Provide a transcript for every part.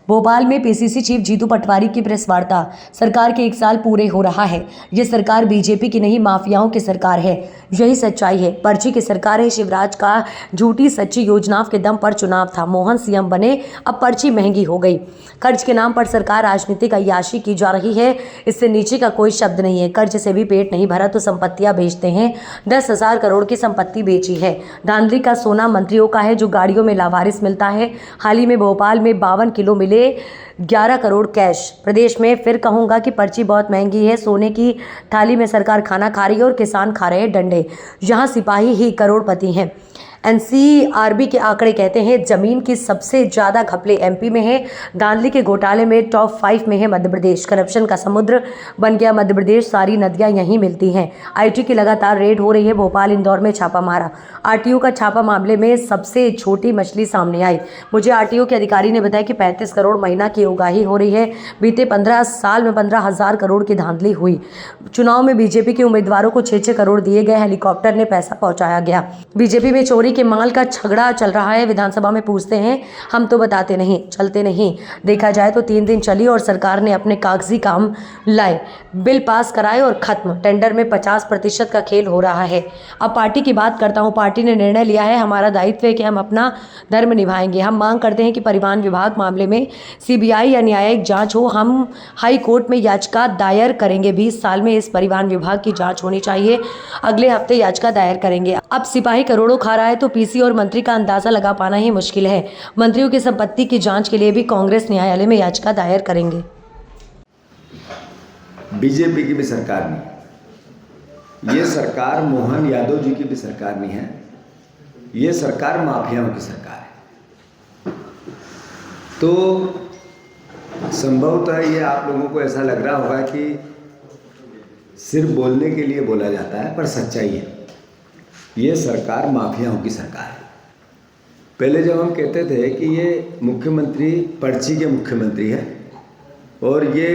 भोपाल में PCC chief Jitu Patwari की press वार्ता। सरकार के 1 साल पूरे हो रहा है। ये सरकार बीजेपी की नहीं, माफियाओं की सरकार है। यही सच्चाई है। पर्ची की सरकार है। शिवराज का झूठी सच्ची योजनाओं के दम पर चुनाव था। मोहन सीएम बने, अब पर्ची महंगी हो गई। कर्ज के नाम पर सरकार राजनीतिक अय्याशी की जा रही है। इससे नीचे का कोई शब्द नहीं है। कर्ज से भी पेट नहीं भरा तो संपत्तियां बेचते हैं। 10,000 करोड़ की संपत्ति बेची है। धांधली का सोना मंत्रियों का है जो गाड़ियों में लावारिस मिलता है। हाल ही में भोपाल में 52 किलो मिले 11 करोड़ कैश। प्रदेश में फिर कहूंगा कि पर्ची बहुत महंगी है। सोने की थाली में सरकार खाना खा रही है और किसान खा रहे हैं डंडे। यहाँ सिपाही ही करोड़पति हैं। एनसीआरबी के आंकड़े कहते हैं जमीन की सबसे ज्यादा घपले एमपी में है। धांधली के घोटाले में टॉप 5 में है मध्य प्रदेश। करप्शन का समुद्र बन गया मध्य प्रदेश। सारी नदियां यहीं मिलती हैं। आईटी की लगातार रेड हो रही है। भोपाल इंदौर में छापा मारा। आरटीओ का छापा मामले में सबसे छोटी मछली सामने आई। मुझे आरटीओ के अधिकारी ने बताया कि 35 करोड़ महीना की उगाही हो रही है। बीते 15 साल में 15,000 करोड़ की धांधली हुई। चुनाव में बीजेपी के उम्मीदवारों को 6-6 करोड़ दिए गए। हेलीकॉप्टर ने पैसा पहुंचाया गया। बीजेपी में चोरी के माल का झगड़ा चल रहा है। विधानसभा में पूछते हैं, हम तो बताते नहीं, चलते नहीं। देखा जाए तो 3 दिन चली और सरकार ने अपने कागजी काम लाए, बिल पास कराए और खत्म। टेंडर में 50% का खेल हो रहा है। अब पार्टी की बात करता हूं। पार्टी ने निर्णय लिया है, हमारा दायित्व है कि हम अपना धर्म निभाएंगे। हम मांग करते हैं कि परिवहन विभाग मामले में सीबीआई या न्यायिक जांच हो। हम हाई कोर्ट में याचिका दायर करेंगे। 20 साल में इस परिवहन विभाग की जांच होनी चाहिए। अगले हफ्ते याचिका दायर करेंगे। अब सिपाही करोड़ों खा रहा है तो पीसी और मंत्री का अंदाजा लगा पाना ही मुश्किल है। मंत्रियों की संपत्ति की जांच के लिए भी कांग्रेस न्यायालय में याचिका दायर करेंगे। बीजेपी की भी सरकार नहीं, ये सरकार मोहन यादव जी की भी सरकार नहीं है। ये सरकार माफियाओं की सरकार है। तो संभवतः ये आप लोगों को ऐसा लग रहा होगा कि सिर्फ बोलने के लिए बोला जाता है, पर सच्चाई है। ये सरकार माफियाओं की सरकार है। पहले जब हम कहते थे कि ये मुख्यमंत्री पर्ची के मुख्यमंत्री है और ये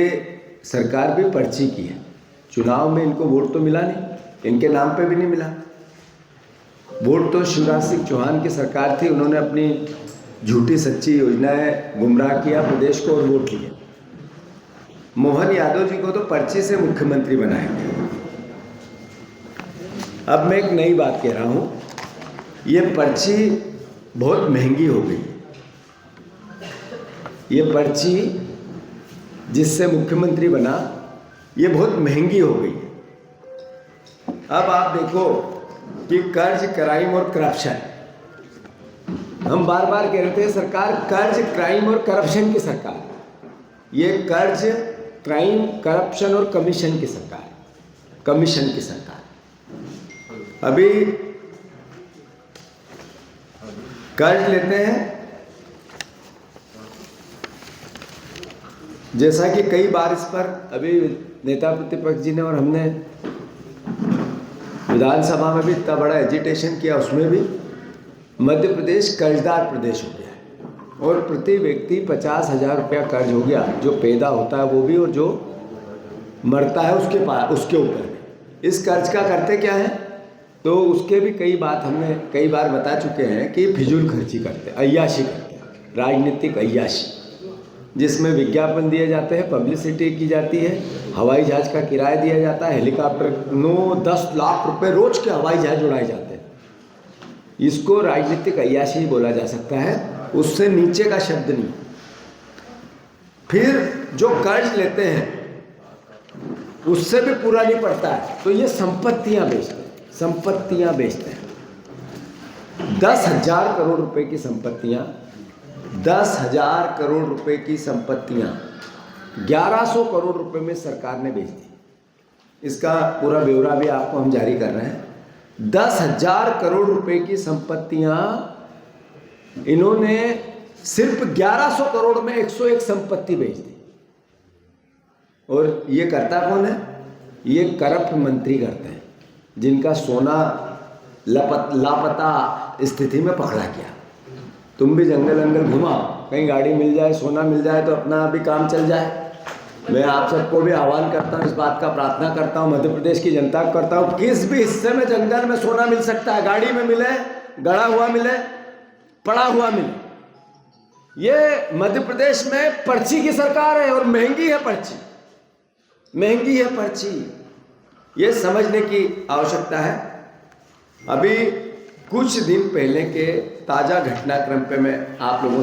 सरकार भी पर्ची की है। चुनाव में इनको वोट तो मिला नहीं, इनके नाम पे भी नहीं मिला। वोट तो शिवराज सिंह चौहान की सरकार थी। उन्होंने अपनी झूठी सच्ची योजनाएं गुमराह किया प्रदेश को और वोट लिए। मोहन यादव जी को तो पर्ची से मुख्यमंत्री बनाएंगे। अब मैं एक नई बात कह रहा हूँ, ये पर्ची बहुत महंगी हो गई। ये पर्ची जिससे मुख्यमंत्री बना, ये बहुत महंगी हो गई। अब आप देखो कि कर्ज, क्राइम और करप्शन, हम बार बार कह रहे थे सरकार कर्ज, क्राइम और करप्शन की सरकार। ये कर्ज, क्राइम, करप्शन और कमीशन की सरकार, कमीशन की सरकार। अभी कर्ज लेते हैं, जैसा कि कई बार इस पर अभी नेता प्रतिपक्ष जी ने और हमने विधानसभा में भी इतना बड़ा एजिटेशन किया, उसमें भी मध्य प्रदेश कर्जदार प्रदेश हो गया है और प्रति व्यक्ति 50,000 रुपया कर्ज हो गया। जो पैदा होता है वो भी और जो मरता है उसके ऊपर भी। इस कर्ज का करते क्या है, तो उसके भी हमने कई बार बता चुके हैं कि फिजूल खर्ची करते हैं, अय्याशी करते हैं, राजनीतिक अय्याशी, जिसमें विज्ञापन दिए जाते हैं, पब्लिसिटी की जाती है, हवाई जहाज का किराया दिया जाता है, हेलीकॉप्टर 9-10 लाख रुपए रोज के हवाई जहाज उड़ाए जाते हैं। इसको राजनीतिक अय्याशी बोला जा सकता है, उससे नीचे का शब्द नहीं। फिर जो कर्ज लेते हैं उससे भी पूरा नहीं पड़ता है तो ये संपत्तियां बेचते हैं। 10,000 करोड़ रुपए की संपत्तियां, 10,000 करोड़ रुपए की संपत्तियां 1100 करोड़ रुपए में सरकार ने बेच दी। इसका पूरा ब्यौरा भी आपको हम जारी कर रहे हैं। 10,000 करोड़ रुपए की संपत्तियां इन्होंने सिर्फ 1100 करोड़ में 101 संपत्ति बेच दी। और ये करता कौन है? ये करप्ट मंत्री करते हैं, जिनका सोना लापता स्थिति में पकड़ा गया। तुम भी जंगल अंगल घुमाओ, कहीं गाड़ी मिल जाए, सोना मिल जाए तो अपना भी काम चल जाए। मैं आप सबको भी आह्वान करता हूँ, इस बात का प्रार्थना करता हूँ, मध्य प्रदेश की जनता को करता हूँ, किस भी हिस्से में जंगल में सोना मिल सकता है, गाड़ी में मिले, गड़ा हुआ मिले, पड़ा हुआ मिले, ये मध्य प्रदेश में पर्ची की सरकार है और महंगी है पर्ची, महंगी है पर्ची। ये समझने की आवश्यकता है। अभी कुछ दिन पहले के ताज़ा घटनाक्रम पे मैं आप लोगों से